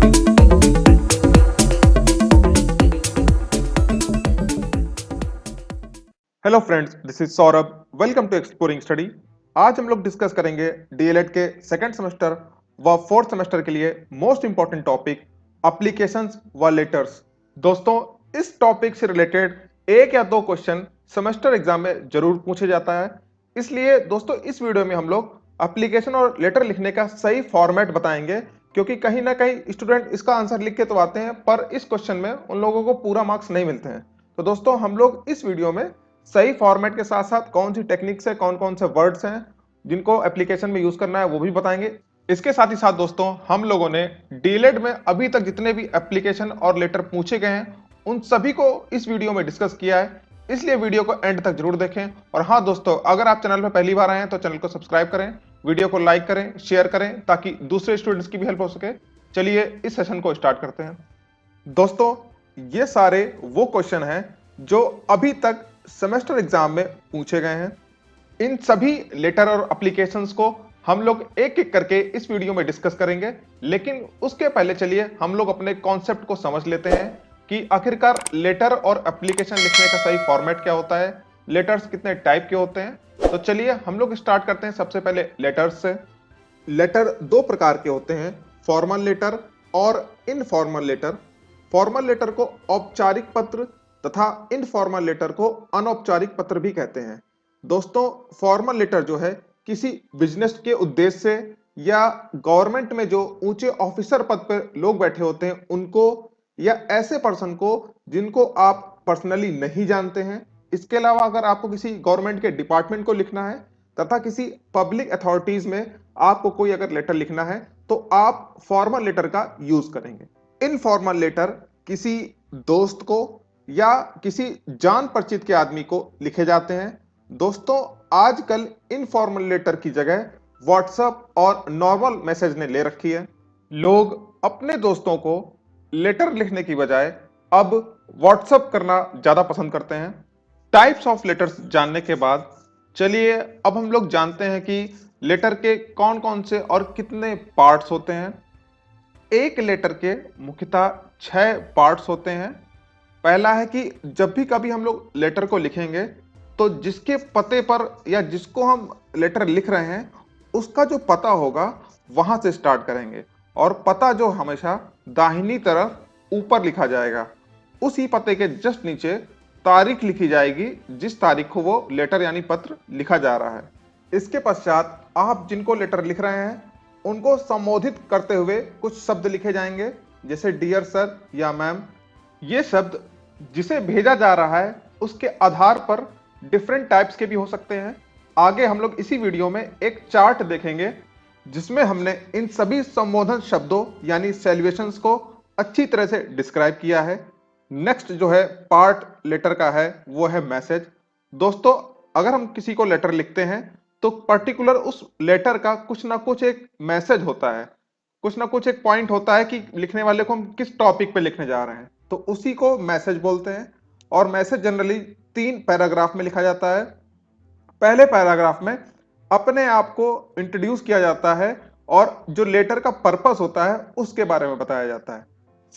Hello friends, this is Saurabh. Welcome to exploring study. आज हम लोग डिस्कस करेंगे डीएलएड के सेकंड सेमेस्टर व फोर्थ सेमेस्टर के लिए मोस्ट इंपॉर्टेंट टॉपिक एप्लीकेशंस व लेटर्स। दोस्तों, इस टॉपिक से रिलेटेड एक या दो क्वेश्चन सेमेस्टर एग्जाम में जरूर पूछे जाता है। इसलिए दोस्तों, इस वीडियो में हम लोग एप्लीकेशन और लेटर लिखने का सही फॉर्मेट बताएंगे, क्योंकि कहीं ना कहीं स्टूडेंट इसका आंसर लिख के तो आते हैं, पर इस क्वेश्चन में उन लोगों को पूरा मार्क्स नहीं मिलते हैं। तो दोस्तों, हम लोग इस वीडियो में सही फॉर्मेट के साथ साथ कौन सी टेक्निक्स है, कौन कौन से वर्ड्स हैं जिनको एप्लीकेशन में यूज करना है, वो भी बताएंगे। इसके साथ ही साथ दोस्तों, हम लोगों ने डीएलएड में अभी तक जितने भी एप्लीकेशन और लेटर पूछे गए हैं उन सभी को इस वीडियो में डिस्कस किया है, इसलिए वीडियो को एंड तक जरूर देखें। और हाँ दोस्तों, अगर आप चैनल पर पहली बार आए हैं तो चैनल को सब्सक्राइब करें, वीडियो को लाइक करें, शेयर करें, ताकि दूसरे स्टूडेंट्स की भी हेल्प हो सके। चलिए इस सेशन को स्टार्ट करते हैं। दोस्तों, ये सारे वो क्वेश्चन हैं जो अभी तक सेमेस्टर एग्जाम में पूछे गए हैं। इन सभी लेटर और एप्लीकेशंस को हम लोग एक एक करके इस वीडियो में डिस्कस करेंगे, लेकिन उसके पहले चलिए हम लोग अपने कॉन्सेप्ट को समझ लेते हैं कि आखिरकार लेटर और एप्लीकेशन लिखने का सही फॉर्मेट क्या होता है, लेटर्स कितने टाइप के होते हैं। तो चलिए हम लोग स्टार्ट करते हैं सबसे पहले लेटर्स से। लेटर दो प्रकार के होते हैं, फॉर्मल लेटर और इनफॉर्मल लेटर। फॉर्मल लेटर को औपचारिक पत्र तथा इनफॉर्मल लेटर को अनौपचारिक पत्र भी कहते हैं। दोस्तों, फॉर्मल लेटर जो है किसी बिजनेस के उद्देश्य से या गवर्नमेंट में जो ऊंचे ऑफिसर पद पर लोग बैठे होते हैं उनको, या ऐसे पर्सन को जिनको आप पर्सनली नहीं जानते हैं। इसके अलावा अगर आपको किसी गवर्नमेंट के डिपार्टमेंट को लिखना है तथा किसी पब्लिक अथॉरिटीज में आपको कोई अगर लेटर लिखना है तो आप फॉर्मल लेटर का यूज करेंगे। इनफॉर्मल लेटर किसी दोस्त को या किसी जान परिचित के आदमी को लिखे जाते हैं। दोस्तों, आजकल इनफॉर्मल लेटर की जगह व्हाट्सएप और नॉर्मल मैसेज ने ले रखी है। लोग अपने दोस्तों को लेटर लिखने की बजाय अब व्हाट्सएप करना ज्यादा पसंद करते हैं। टाइप्स ऑफ लेटर्स जानने के बाद चलिए अब हम लोग जानते हैं कि लेटर के कौन कौन से और कितने पार्ट्स होते हैं। एक लेटर के मुख्यतः 6 पार्ट्स होते हैं। पहला है कि जब भी कभी हम लोग लेटर को लिखेंगे तो जिसके पते पर या जिसको हम लेटर लिख रहे हैं उसका जो पता होगा वहां से स्टार्ट करेंगे, और पता जो हमेशा दाहिनी तरफ ऊपर लिखा जाएगा। उसी पते के जस्ट नीचे तारीख लिखी जाएगी जिस तारीख को वो लेटर यानी पत्र लिखा जा रहा है। इसके पश्चात आप जिनको लेटर लिख रहे हैं उनको संबोधित करते हुए कुछ शब्द लिखे जाएंगे, जैसे डियर सर या मैम। ये शब्द जिसे भेजा जा रहा है उसके आधार पर डिफरेंट टाइप्स के भी हो सकते हैं। आगे हम लोग इसी वीडियो में एक चार्ट देखेंगे जिसमें हमने इन सभी संबोधन शब्दों यानी सैल्यूएशंस को अच्छी तरह से डिस्क्राइब किया है। नेक्स्ट जो है पार्ट लेटर का है वो है मैसेज। दोस्तों, अगर हम किसी को लेटर लिखते हैं तो पर्टिकुलर उस लेटर का कुछ ना कुछ एक मैसेज होता है, कुछ ना कुछ एक पॉइंट होता है कि लिखने वाले को हम किस टॉपिक पे लिखने जा रहे हैं, तो उसी को मैसेज बोलते हैं। और मैसेज जनरली 3 पैराग्राफ में लिखा जाता है। पहले पैराग्राफ में अपने आप को इंट्रोड्यूस किया जाता है और जो लेटर का पर्पस होता है उसके बारे में बताया जाता है।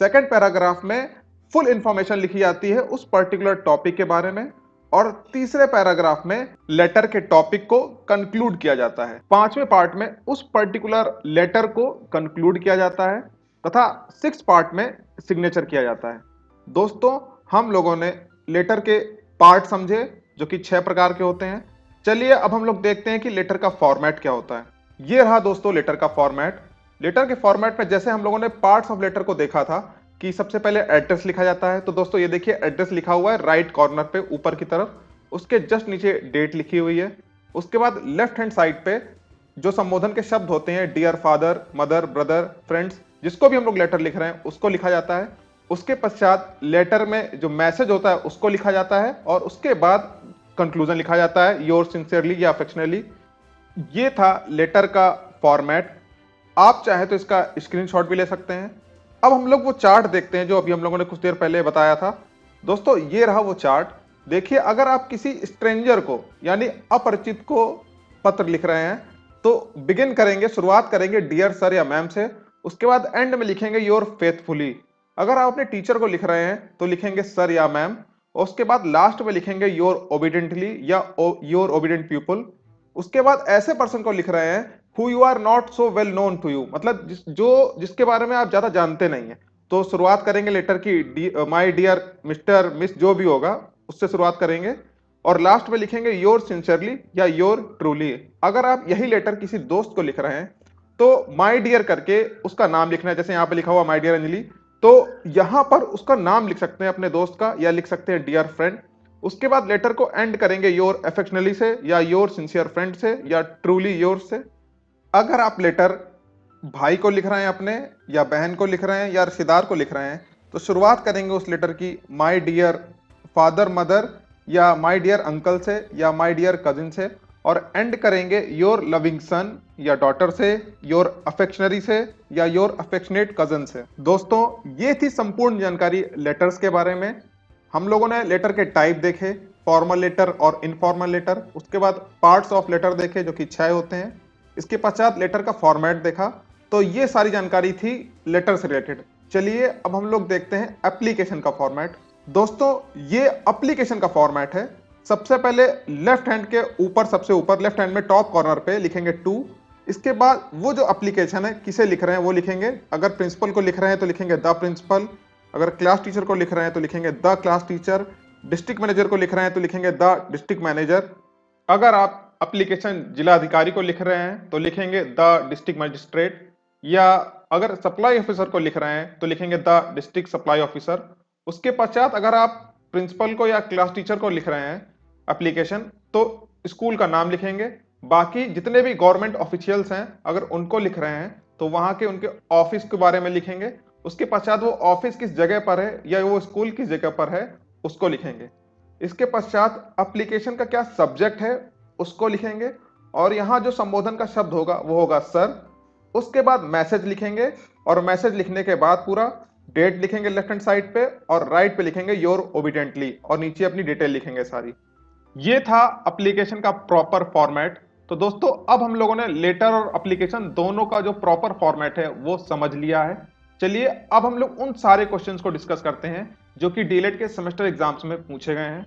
सेकंड पैराग्राफ में फुल इंफॉर्मेशन लिखी जाती है उस पर्टिकुलर टॉपिक के बारे में, और तीसरे पैराग्राफ में लेटर के टॉपिक को कंक्लूड किया जाता है। 5वें पार्ट में उस पर्टिकुलर लेटर को कंक्लूड किया जाता है तथा 6th पार्ट में सिग्नेचर किया जाता है। दोस्तों, हम लोगों ने लेटर के पार्ट समझे जो कि 6 प्रकार के होते हैं। चलिए अब हम लोग देखते हैं कि लेटर का फॉर्मेट क्या होता है। ये रहा दोस्तों लेटर का फॉर्मेट। लेटर के फॉर्मेट में जैसे हम लोगों ने पार्ट्स ऑफ लेटर को देखा था कि सबसे पहले एड्रेस लिखा जाता है, तो दोस्तों ये देखिए एड्रेस लिखा हुआ है राइट कॉर्नर पे ऊपर की तरफ, उसके जस्ट नीचे डेट लिखी हुई है। उसके बाद लेफ्ट हैंड साइड पे जो संबोधन के शब्द होते हैं, dear father, mother, brother, friends, जिसको भी हम लोग लेटर लिख रहे हैं उसको लिखा जाता है। उसके पश्चात लेटर में जो मैसेज होता है उसको लिखा जाता है, और उसके बाद कंक्लूजन लिखा जाता है, योर सिंसियरली या अफेक्शनली। ये था लेटर का फॉर्मेट। आप चाहे तो इसका स्क्रीनशॉट भी ले सकते हैं। अब हम लोग वो चार्ट देखते हैं जो अभी हम लोगों ने कुछ देर पहले बताया था। दोस्तों, ये रहा वो चार्ट। देखिए, अगर आप किसी स्ट्रेंजर को यानी अपरिचित को पत्र लिख रहे हैं तो बिगिन करेंगे, शुरुआत करेंगे डियर सर या मैम से, उसके बाद एंड में लिखेंगे योर फेथफुली। अगर आप अपने टीचर को लिख रहे हैं तो लिखेंगे सर या मैम। और उसके बाद लास्ट में लिखेंगे योर ओबीडेंटली या योर ओबीडेंट पीपल। उसके बाद ऐसे पर्सन को लिख रहे हैं who you are not so well known to you, मतलब जिसके बारे में आप ज्यादा जानते नहीं है। तो शुरुआत करेंगे लेटर की माय डियर मिस्टर मिस जो भी होगा उससे शुरुआत करेंगे, और लास्ट में लिखेंगे योर सिंसियरली या योर ट्रूली। अगर आप यही लेटर किसी दोस्त को लिख रहे हैं तो माय डियर करके उसका नाम लिखना है, जैसे यहाँ पे लिखा हुआ माय डियर अंजलि, तो यहां पर उसका नाम लिख सकते हैं अपने दोस्त का, या लिख सकते हैं डियर फ्रेंड। उसके बाद लेटर को एंड करेंगे योर अफेक्शनली से या योर सिंसियर फ्रेंड से या ट्रूली योर से। अगर आप लेटर भाई को लिख रहे हैं अपने, या बहन को लिख रहे हैं, या रिश्तेदार को लिख रहे हैं, तो शुरुआत करेंगे उस लेटर की माय डियर फादर मदर या माय डियर अंकल से या माय डियर कजिन से, और एंड करेंगे योर लविंग सन या डॉटर से, योर अफेक्शनरी से या योर अफेक्शनेट कजन से। दोस्तों ये थी संपूर्ण जानकारी लेटर्स के बारे में। हम लोगों ने लेटर के टाइप देखे, फॉर्मल लेटर और इनफॉर्मल लेटर। उसके बाद पार्ट्स ऑफ लेटर देखे जो कि 6 होते हैं। इसके पश्चात लेटर का फॉर्मेट देखा। तो ये सारी जानकारी थी लेटर से रिलेटेड। चलिए अब हम लोग देखते हैं एप्लीकेशन का फॉर्मेट। दोस्तों ये एप्लीकेशन का फॉर्मेट है। सबसे पहले लेफ्ट हैंड के ऊपर, सबसे ऊपर लेफ्ट हैंड में टॉप कॉर्नर पे लिखेंगे टू। इसके बाद वो जो एप्लीकेशन है किसे लिख रहे हैं वो लिखेंगे। अगर प्रिंसिपल को लिख रहे हैं तो लिखेंगे द प्रिंसिपल। अगर क्लास टीचर को लिख रहे हैं तो लिखेंगे the class teacher. District manager को लिख रहे हैं तो लिखेंगे द डिस्ट्रिक्ट मैनेजर। अगर आप एप्लीकेशन जिला अधिकारी को लिख रहे हैं तो लिखेंगे द डिस्ट्रिक्ट मजिस्ट्रेट। या अगर सप्लाई ऑफिसर को लिख रहे हैं तो लिखेंगे द डिस्ट्रिक्ट सप्लाई ऑफिसर। उसके पश्चात अगर आप प्रिंसिपल को या क्लास टीचर को लिख रहे हैं एप्लीकेशन तो स्कूल का नाम लिखेंगे। बाकी जितने भी गवर्नमेंट ऑफिशियल्स हैं अगर उनको लिख रहे हैं तो वहां के उनके ऑफिस के बारे में लिखेंगे। उसके पश्चात वो ऑफिस किस जगह पर है या वो स्कूल किस जगह पर है उसको लिखेंगे। इसके पश्चात एप्लीकेशन का क्या सब्जेक्ट है उसको लिखेंगे, और यहाँ जो संबोधन का शब्द होगा वो होगा सर। उसके बाद मैसेज लिखेंगे, और मैसेज लिखने के बाद पूरा डेट लिखेंगे लेफ्ट हैंड साइड पे, और राइट पे लिखेंगे योर ओबीडेंटली, और नीचे अपनी डिटेल लिखेंगे सारी। ये था एप्लीकेशन का प्रॉपर फॉर्मेट। तो दोस्तों अब हम लोगों ने लेटर और एप्लीकेशन दोनों का जो प्रॉपर फॉर्मेट है वो समझ लिया है। चलिए अब हम लोग उन सारे क्वेश्चंस को डिस्कस करते हैं जो कि डीएलएड के सेमेस्टर एग्जाम्स में पूछे गए हैं।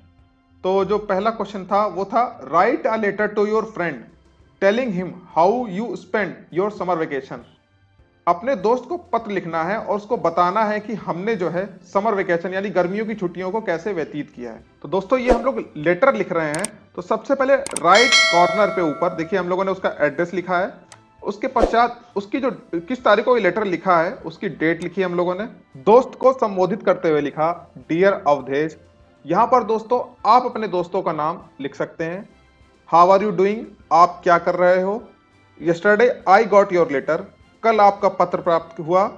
तो जो पहला क्वेश्चन था वो था write a letter to your friend telling him how you spend your summer vacation. अपने दोस्त को पत्र लिखना है और उसको बताना है कि हमने जो है समर वेकेशन यानी गर्मियों की छुट्टियों को कैसे व्यतीत किया है। तो दोस्तों ये हम लोग लेटर लिख रहे हैं, तो सबसे पहले राइट कॉर्नर पे ऊपर देखिए हम लोगों ने उसका एड्रेस लिखा है। उसके पश्चात उसकी जो किस तारीख को ये लेटर लिखा है उसकी डेट लिखी हम लोगों ने। दोस्त को संबोधित करते हुए लिखा डियर अवधेश। यहाँ पर दोस्तों आप अपने दोस्तों का नाम लिख सकते हैं। हाउ आर यू डूइंग, आप क्या कर रहे हो। Yesterday I got your letter, कल आपका पत्र प्राप्त हुआ।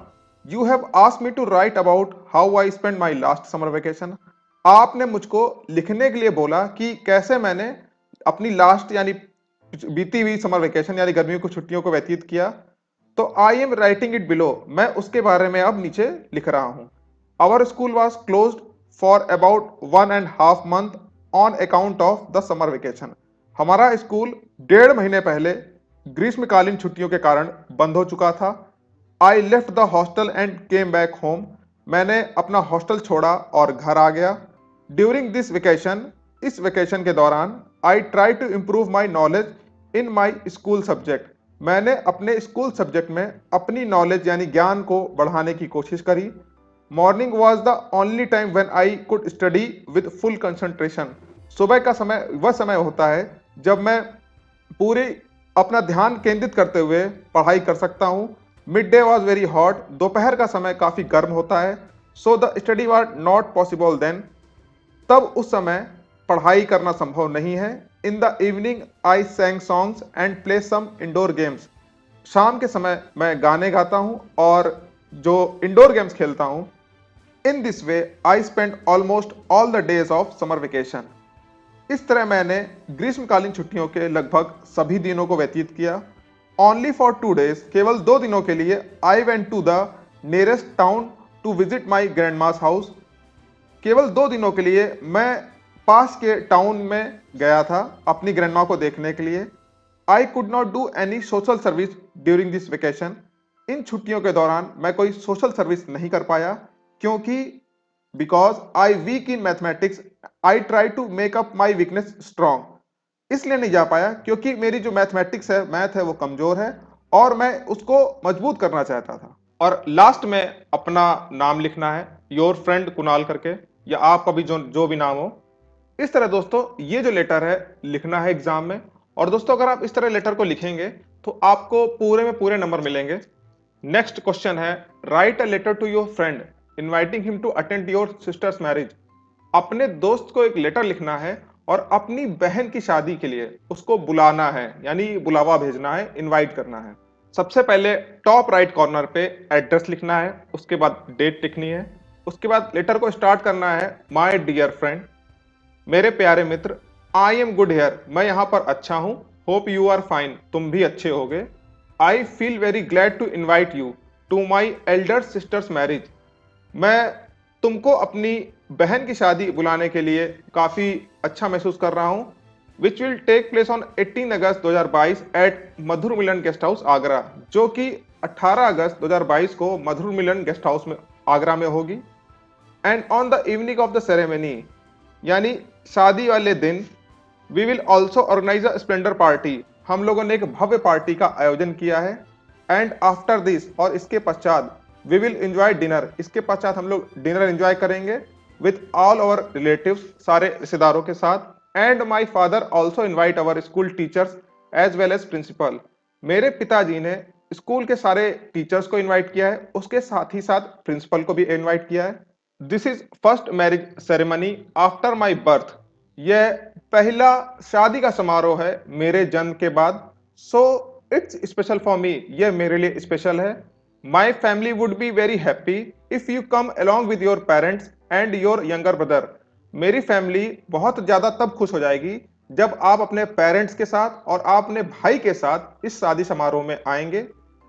You have asked me to write about how I spend my last summer vacation, आपने मुझको लिखने के लिए बोला कि कैसे मैंने अपनी लास्ट यानी बीती हुई समर वेकेशन यानी गर्मियों की छुट्टियों को व्यतीत किया। तो I am writing it below, मैं उसके बारे में अब नीचे लिख रहा हूं। Our school was closed for about 1.5 month on account of the summer vacation, हमारा स्कूल 1.5 महीने पहले ग्रीष्मकालीन छुट्टियों के कारण बंद हो चुका था। I left the hostel and came back home, मैंने अपना हॉस्टल छोड़ा और घर आ गया। ड्यूरिंग दिस वेकेशन, इस वेकेशन के दौरान I try to improve my knowledge in my school subject, मैंने अपने स्कूल सब्जेक्ट में अपनी नॉलेज यानी ज्ञान को बढ़ाने की कोशिश करी। Morning was the only time when I could study with full concentration, सुबह का समय वह समय होता है जब मैं पूरी अपना ध्यान केंद्रित करते हुए पढ़ाई कर सकता हूँ। Mid day was very hot, दोपहर का समय काफ़ी गर्म होता है। So the study was not possible then, तब उस समय पढ़ाई करना संभव नहीं है। In the evening I sang songs and play some indoor games, शाम के समय मैं गाने गाता हूँ और जो इंडोर गेम्स खेलता हूँ। In this way I spend almost all the days of summer vacation, इस तरह मैंने ग्रीष्मकालीन छुट्टियों के लगभग सभी दिनों को व्यतीत किया। ओनली फॉर 2 days, केवल 2 दिनों के लिए I went to the nearest town to visit my grandma's house, केवल 2 दिनों के लिए मैं पास के टाउन में गया था अपनी ग्रैंड माँ को देखने के लिए। I could not do any social service during this vacation, इन छुट्टियों के दौरान मैं कोई सोशल सर्विस नहीं कर पाया क्योंकि because I weak in mathematics I try to make up my weakness strong. इसलिए नहीं जा पाया क्योंकि मेरी जो मैथमेटिक्स है, मैथ है, वो कमजोर है और मैं उसको मजबूत करना चाहता था। और लास्ट में अपना नाम लिखना है, योर फ्रेंड कुणाल करके, या आपका भी जो जो भी नाम हो। इस तरह दोस्तों ये जो लेटर है लिखना है एग्जाम में। और दोस्तों अगर आप इस तरह लेटर को लिखेंगे तो आपको पूरे में पूरे नंबर मिलेंगे। नेक्स्ट क्वेश्चन है, write a letter to your friend inviting him to attend your sister's marriage. अपने दोस्त को एक लेटर लिखना है और अपनी बहन की शादी के लिए उसको बुलाना है, यानी बुलावा भेजना है, इनवाइट करना है। सबसे पहले टॉप राइट कॉर्नर पे एड्रेस लिखना है, उसके बाद डेट लिखनी है, उसके बाद लेटर को स्टार्ट करना है, माय डियर फ्रेंड, मेरे प्यारे मित्र, आई एम गुड हेयर, मैं यहाँ पर अच्छा हूँ, होप यू आर फाइन, तुम भी अच्छे होगे, I feel very glad to invite you to my elder sister's marriage. मैं तुमको अपनी बहन की शादी बुलाने के लिए काफ़ी अच्छा महसूस कर रहा हूँ, which will take place on 18 August 2022 at Madhur Milan guest house Agra, जो कि 18 अगस्त 2022 को मधुर मिलन गेस्ट हाउस में आगरा में होगी। And on the evening of the ceremony, यानी शादी वाले दिन, we will also organise a splendour party, हम लोगों ने एक भव्य पार्टी का आयोजन किया है। एंड आफ्टर दिस, और इसके पश्चात, वी विल एंजॉय डिनर, इसके पश्चात हम लोग डिनर एंजॉय करेंगे विथ ऑल अवर रिलेटिव्स, सारे रिश्तेदारों के साथ। And my father also invite our school teachers as well as principal, मेरे पिताजी ने स्कूल के सारे टीचर्स को इन्वाइट किया है, उसके साथ ही साथ प्रिंसिपल को भी इन्वाइट किया है। This is first marriage ceremony after my birth, यह पहला शादी का समारोह है मेरे जन्म के बाद। So it's special for me, यह मेरे लिए स्पेशल है। My family would be very happy if you come along with your parents and your younger brother, मेरी फैमिली बहुत ज्यादा तब खुश हो जाएगी जब आप अपने पेरेंट्स के साथ और आप अपने भाई के साथ इस शादी समारोह में आएंगे।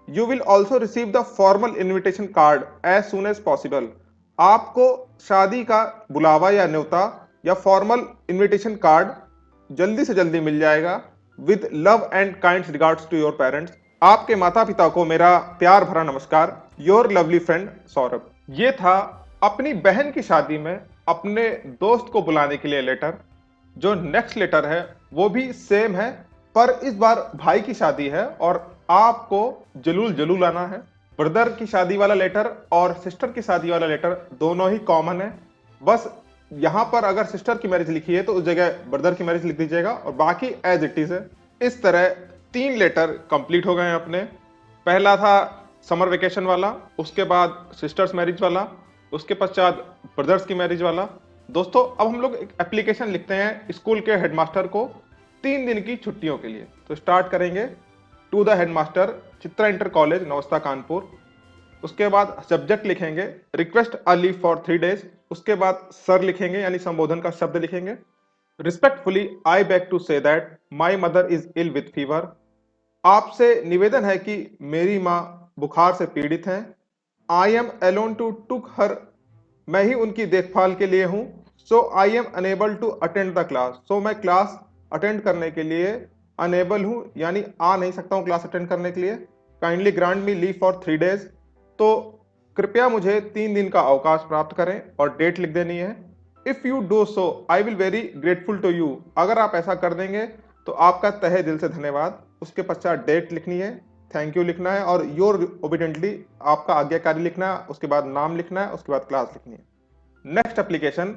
You will also receive the formal invitation card as soon as possible, आपको शादी का बुलावा या न्योता या फॉर्मल इनविटेशन कार्ड जल्दी से जल्दी मिल जाएगा। With love and kind regards to your parents, आपके माता पिता को मेरा प्यार भरा नमस्कार, योर लवली फ्रेंड सौरभ। ये था अपनी बहन की शादी में अपने दोस्त को बुलाने के लिए लेटर। जो नेक्स्ट लेटर है वो भी सेम है, पर इस बार भाई की शादी है और आपको जलूल जलूल आना है। ब्रदर की शादी वाला लेटर और सिस्टर की शादी वाला लेटर दोनों ही कॉमन है, बस यहां पर अगर सिस्टर की मैरिज लिखी है तो उस जगह ब्रदर की मैरिज लिख दीजिएगा और बाकी एज इट इज है। इस तरह 3 लेटर कंप्लीट हो गए हैं अपने। पहला था समर वेकेशन वाला, उसके बाद सिस्टर्स मैरिज वाला, उसके पश्चात ब्रदर्स की मैरिज वाला। दोस्तों अब हम लोग एक एप्लीकेशन लिखते हैं स्कूल के हेडमास्टर को 3 दिन की छुट्टियों के लिए। तो स्टार्ट करेंगे, to the headmaster Chitra inter college Navasta Kanpur. उसके बाद सब्जेक्ट लिखेंगे request a leave for 3 days, उसके बाद सर लिखेंगे यानी संबोधन का शब्द लिखेंगे। Respectfully I beg to say that my mother is ill with fever, आपसे निवेदन है कि मेरी माँ बुखार से पीड़ित हैं। I am alone to took her, मैं ही उनकी देखभाल के लिए हूँ। So I am unable to attend the class, so मैं क्लास अटेंड करने के लिए अनेबल हूँ, यानी आ नहीं सकता हूँ क्लास अटेंड करने के लिए। Kindly grant me leave for 3 days, तो कृपया मुझे 3 दिन का अवकाश प्राप्त करें और डेट लिख देनी है। If you do so I will very grateful to you, अगर आप ऐसा कर देंगे तो आपका तहे दिल से धन्यवाद। उसके पश्चात डेट लिखनी है, थैंक यू लिखना है और योर ओबिडेंटली आपका आज्ञाकारी लिखना है, उसके बाद नाम लिखना है, उसके बाद क्लास लिखनी है। नेक्स्ट एप्लीकेशन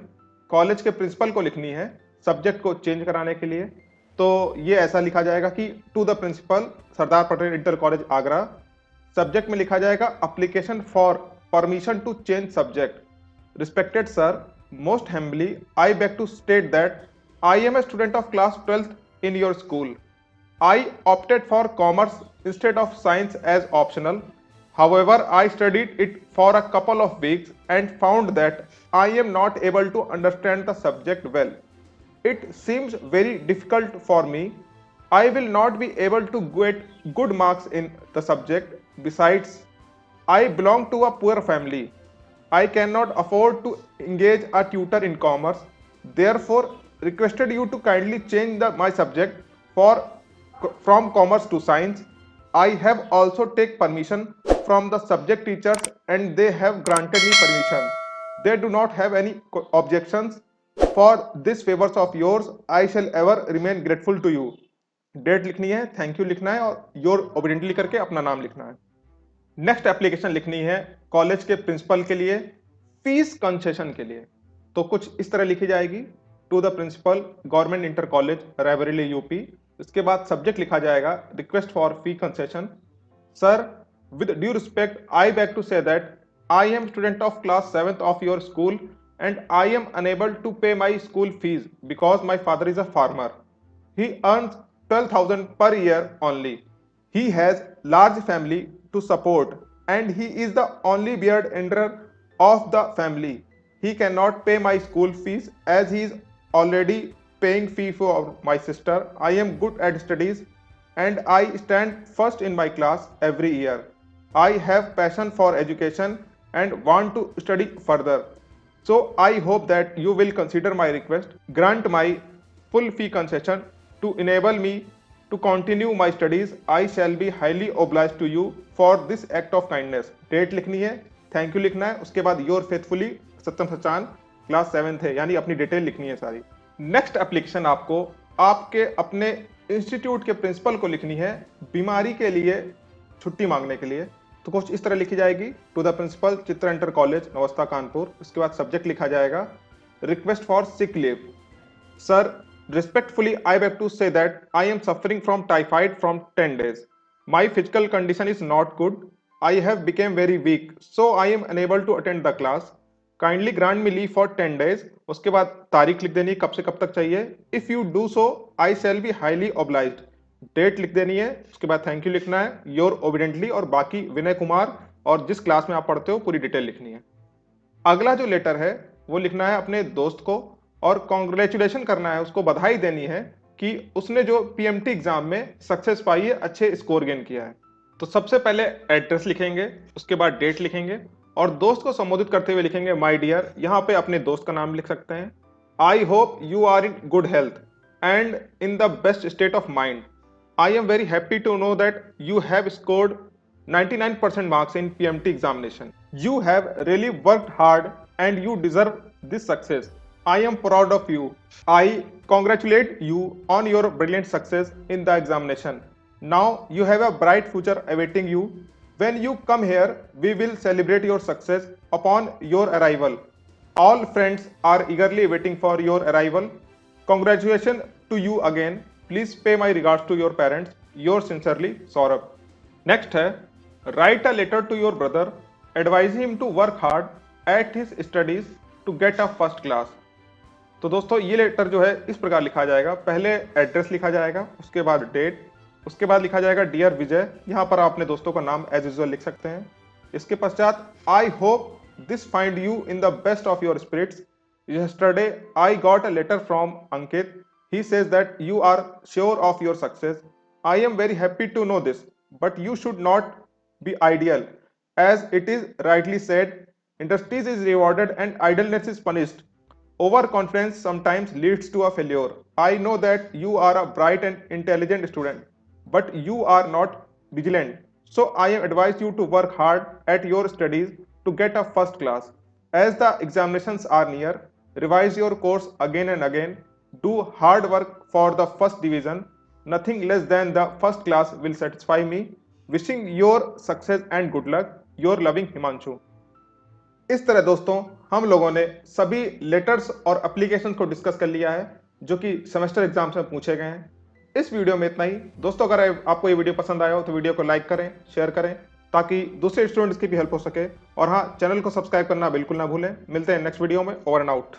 कॉलेज के प्रिंसिपल को लिखनी है सब्जेक्ट को चेंज कराने के लिए। तो ये ऐसा लिखा जाएगा कि to the principal Sardar Patel inter college Agra, subject में लिखा जाएगा application for permission to change subject. Respected sir, most humbly I beg to state that I am a student of class 12th in your school. I opted for commerce instead of science as optional. However, I studied it for a couple of weeks and found that I am not able to understand the subject well. It seems very difficult for me. I will not be able to get good marks in the subject. Besides, I belong to a poor family. I cannot afford to engage a tutor in commerce. Therefore, requested you to kindly change my subject from commerce to science. I have also take permission from the subject teachers and they have granted me permission. They do not have any objections for this favors of yours. I shall ever remain grateful to you. Date लिखनी है, thank you लिखना है और your obediently करके अपना नाम लिखना है। नेक्स्ट एप्लीकेशन लिखनी है कॉलेज के प्रिंसिपल के लिए फीस कंसेशन के लिए। तो कुछ इस तरह लिखी जाएगी, to the principal government inter college Raebareli UP. इसके बाद सब्जेक्ट लिखा जाएगा request for fee concession. Sir, with due respect, I beg to say that I am student of class 7th of your school and I am unable to pay my school fees because my father is a farmer. He earns 12,000 per year only. He has large family to support and he is the only breadwinner of the family. He cannot pay my school fees as he is already paying fee for my sister. I am good at studies and I stand first in my class every year. I have passion for education and want to study further. So I hope that you will consider my request, grant my full fee concession to enable me to continue my studies. I shall be highly obliged to you for this act of kindness. Date लिखनी है, thank you लिखना है, उसके बाद your faithfully Satyam Sachan class 7th है, यानी अपनी detail लिखनी है सारी। नेक्स्ट एप्लीकेशन आपको आपके अपने इंस्टीट्यूट के प्रिंसिपल को लिखनी है बीमारी के लिए छुट्टी मांगने के लिए। तो कुछ इस तरह लिखी जाएगी, to the principal Chitra inter college Navastha Kanpur. इसके बाद सब्जेक्ट लिखा जाएगा request for sick leave. Sir, respectfully I beg to say that I am suffering from typhoid from 10 days. My physical condition is not good. I have became very weak, so I am unable to attend the class. Kindly grant me leave for 10 days. उसके बाद तारीख लिख देनी, कब से कब तक चाहिए। If you do so I shall be highly obliged. Date लिख देनी है, उसके बाद थैंक यू लिखना है, योर ओबिडेंटली और बाकी विनय कुमार और जिस क्लास में आप पढ़ते हो पूरी डिटेल लिखनी है। अगला जो लेटर है वो लिखना है अपने दोस्त को और कॉन्ग्रेचुलेशन करना है, उसको बधाई देनी है कि उसने जो पीएमटी एग्जाम में सक्सेस पाई है, अच्छे स्कोर गेन किया है। तो सबसे पहले एड्रेस लिखेंगे, उसके बाद डेट लिखेंगे और दोस्त को संबोधित करते हुए लिखेंगे माय डियर। यहाँ पे अपने दोस्त का नाम लिख सकते हैं। I hope you are in good health and in the best state of mind. I am very happy to know that you have scored 99% marks in PMT examination. You have really worked hard and you deserve this success. I am proud of you. I congratulate you on your brilliant success in the examination. Now you have a bright future awaiting you. When you come here, we will celebrate your success upon your arrival. All friends are eagerly waiting for your arrival. Congratulations to you again. Please pay my regards to your parents. Yours sincerely, Saurabh. Next है, write a letter to your brother, advise him to work hard at his studies to get a first class. तो दोस्तों ये letter जो है इस प्रकार लिखा जाएगा, पहले एड्रेस लिखा जाएगा, उसके बाद डेट, उसके बाद लिखा जाएगा डियर विजय। यहाँ पर आप अपने दोस्तों का नाम एज यूजुअल लिख सकते हैं। इसके पश्चात I hope this find you in the best of your spirits. Yesterday I got a letter from Ankit. He says that you are sure of your success. I am very happy to know this, but you should not be ideal. As it is rightly said, industry is rewarded and idleness is punished. Overconfidence sometimes leads to a failure. I know that you are a bright and intelligent student, but you are not vigilant. So I advise you to work hard at your studies to get a first class. As the examinations are near, revise your course again and again. Do hard work for the first division. Nothing less than the first class will satisfy me. Wishing your success and good luck. Your loving Himanshu. इस तरह दोस्तों हम लोगों ने सभी letters और application को discuss कर लिया है जो कि सेमेस्टर एग्जाम्स में पूछे गए हैं। इस वीडियो में इतना ही दोस्तों। अगर आपको ये वीडियो पसंद आया हो तो वीडियो को लाइक करें, शेयर करें ताकि दूसरे स्टूडेंट्स की भी हेल्प हो सके। और हाँ, चैनल को सब्सक्राइब करना बिल्कुल ना भूलें। मिलते हैं नेक्स्ट वीडियो में। Over and out.